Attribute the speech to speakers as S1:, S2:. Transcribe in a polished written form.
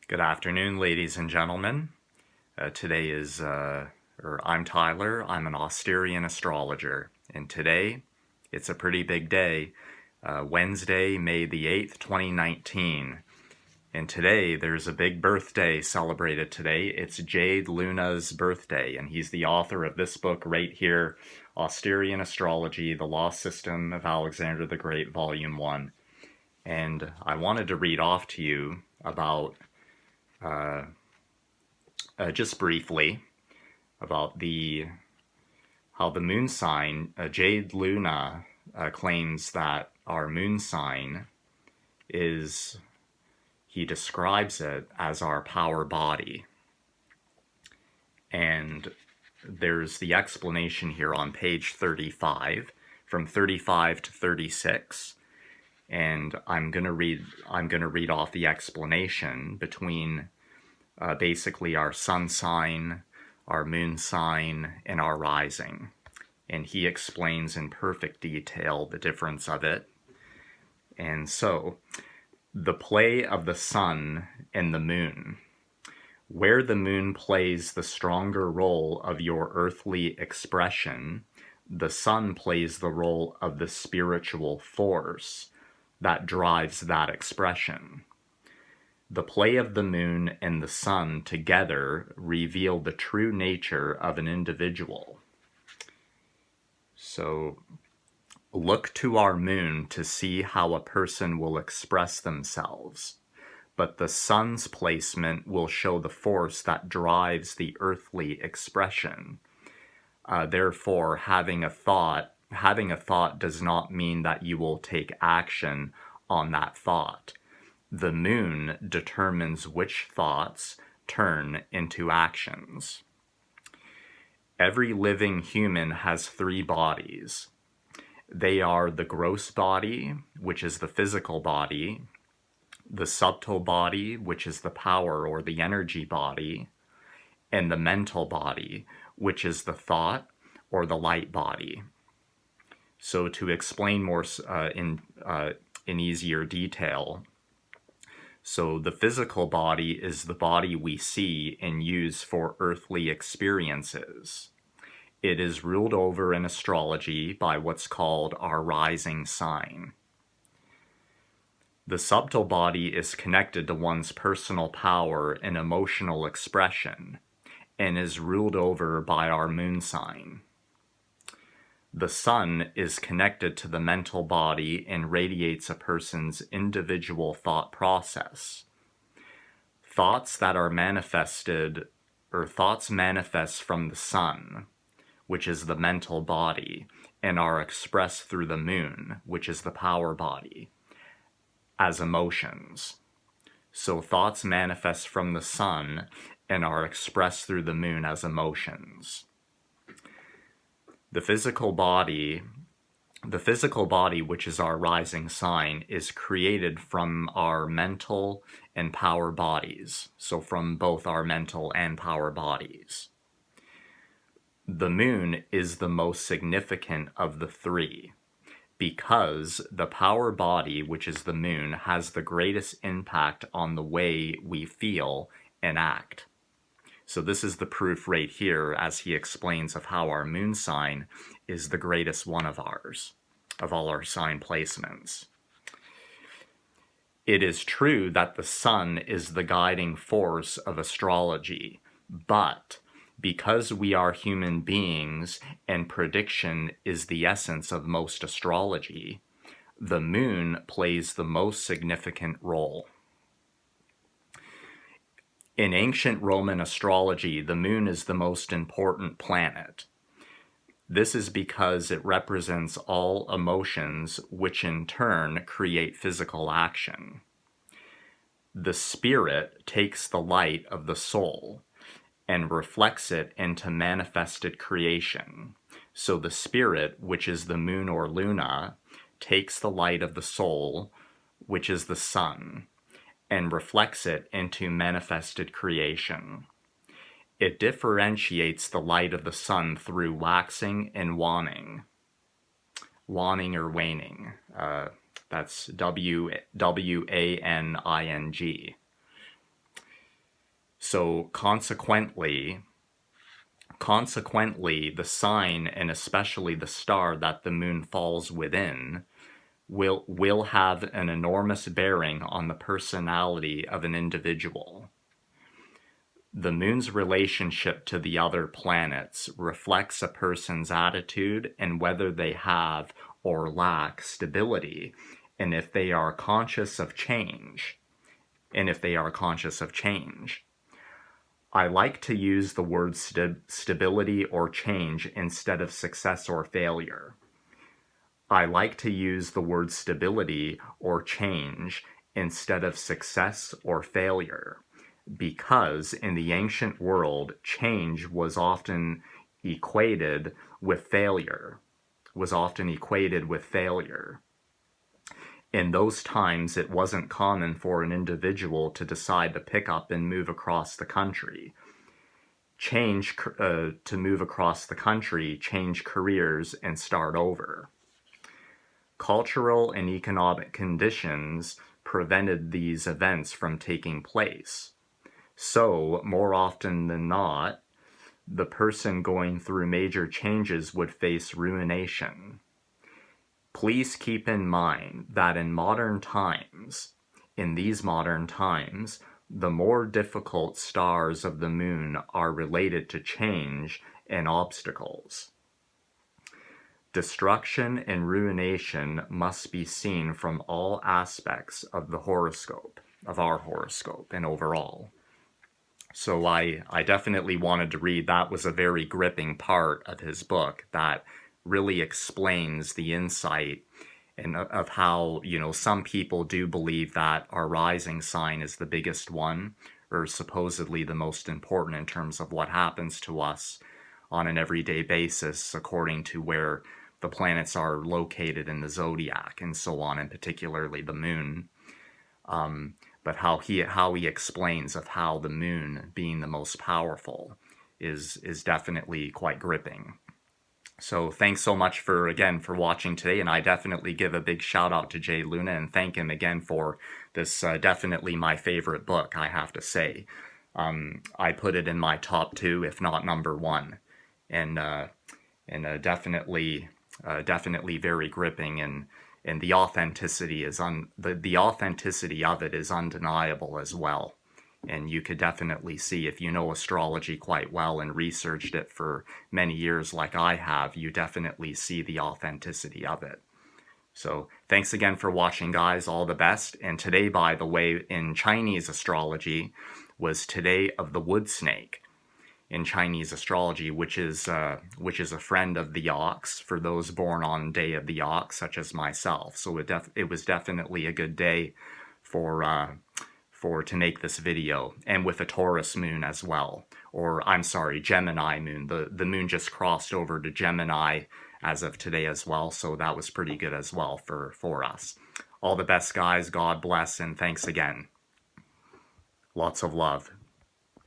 S1: Good afternoon, ladies and gentlemen. I'm Tyler. I'm an Asterian Astrologer. And today, it's a pretty big day, Wednesday, May the 8th, 2019. And today, there's a big birthday celebrated today. It's Jade Luna's birthday, and he's the author of this book right here, Asterian Astrology, The Lost System of Alexander the Great, Volume 1. And I wanted to read off to you about just briefly about how the moon sign, Jade Luna claims that our moon sign is, he describes it as our power body. And there's the explanation here on page 35, from 35 to 36. And I'm gonna read off the explanation between basically our sun sign, our moon sign, and our rising. And he explains in perfect detail the difference of it. And so, the play of the sun and the moon. Where the moon plays the stronger role of your earthly expression, the sun plays the role of the spiritual force that drives that expression. The play of the moon and the sun together reveal the true nature of an individual. So, look to our moon to see how a person will express themselves, but the sun's placement will show the force that drives the earthly expression. Therefore, having a thought does not mean that you will take action on that thought. The moon determines which thoughts turn into actions. Every living human has three bodies. They are the gross body, which is the physical body, the subtle body, which is the power or the energy body, and the mental body, which is the thought or the light body. So to explain more in easier detail, so the physical body is the body we see and use for earthly experiences. It is ruled over in astrology by what's called our rising sign. The subtle body is connected to one's personal power and emotional expression, and is ruled over by our moon sign. The sun is connected to the mental body and radiates a person's individual thought process. Thoughts manifest from the sun, which is the mental body, and are expressed through the moon, which is the power body, as emotions. So thoughts manifest from the sun and are expressed through the moon as emotions. The physical body, which is our rising sign, is created from our mental and power bodies. So from both our mental and power bodies. The moon is the most significant of the three, because the power body, which is the moon, has the greatest impact on the way we feel and act. So this is the proof right here, as he explains, of how our moon sign is the greatest one of ours, of all our sign placements. It is true that the sun is the guiding force of astrology, but because we are human beings and prediction is the essence of most astrology, the moon plays the most significant role. In ancient Roman astrology, the moon is the most important planet. This is because it represents all emotions, which in turn create physical action. The spirit takes the light of the soul and reflects it into manifested creation. So the spirit, which is the moon or luna, takes the light of the soul, which is the sun, and reflects it into manifested creation. It differentiates the light of the sun through waxing and waning. Waning or waning. That's W-A-N-I-N-G. So consequently, the sign, and especially the star that the moon falls within, will have an enormous bearing on the personality of an individual. The moon's relationship to the other planets reflects a person's attitude and whether they have or lack stability, and if they are conscious of change. I like to use the word stability or change instead of success or failure. I like to use the word stability or change instead of success or failure, because in the ancient world, change was often equated with failure. In those times, it wasn't common for an individual to decide to pick up and move across the country. To move across the country, change careers, and start over. Cultural and economic conditions prevented these events from taking place. So, more often than not, the person going through major changes would face ruination. Please keep in mind that in these modern times, the more difficult stars of the moon are related to change and obstacles. Destruction and ruination must be seen from all aspects of the horoscope, of our horoscope, and overall. So I definitely wanted to read. That was a very gripping part of his book that really explains the insight and of how, some people do believe that our rising sign is the biggest one, or supposedly the most important in terms of what happens to us on an everyday basis according to where the planets are located in the zodiac and so on, and particularly the moon. But how he explains of how the moon being the most powerful is definitely quite gripping. So thanks so much for watching today, and I definitely give a big shout out to Jade Luna and thank him again for this definitely my favorite book, I have to say. I put it in my top 2, if not number 1, and definitely very gripping, and the authenticity the authenticity of it is undeniable as well. And you could definitely see, if you know astrology quite well and researched it for many years like I have, you definitely see the authenticity of it. So thanks again for watching, guys. All the best. And today, by the way, in Chinese astrology, was today of the wood snake in Chinese astrology, which is a friend of the ox for those born on day of the ox, such as myself. So it was definitely a good day to make this video, and with a Taurus moon as well, or I'm sorry, Gemini moon. The moon just crossed over to Gemini as of today as well, so that was pretty good as well for us. All the best, guys. God bless, and thanks again. Lots of love.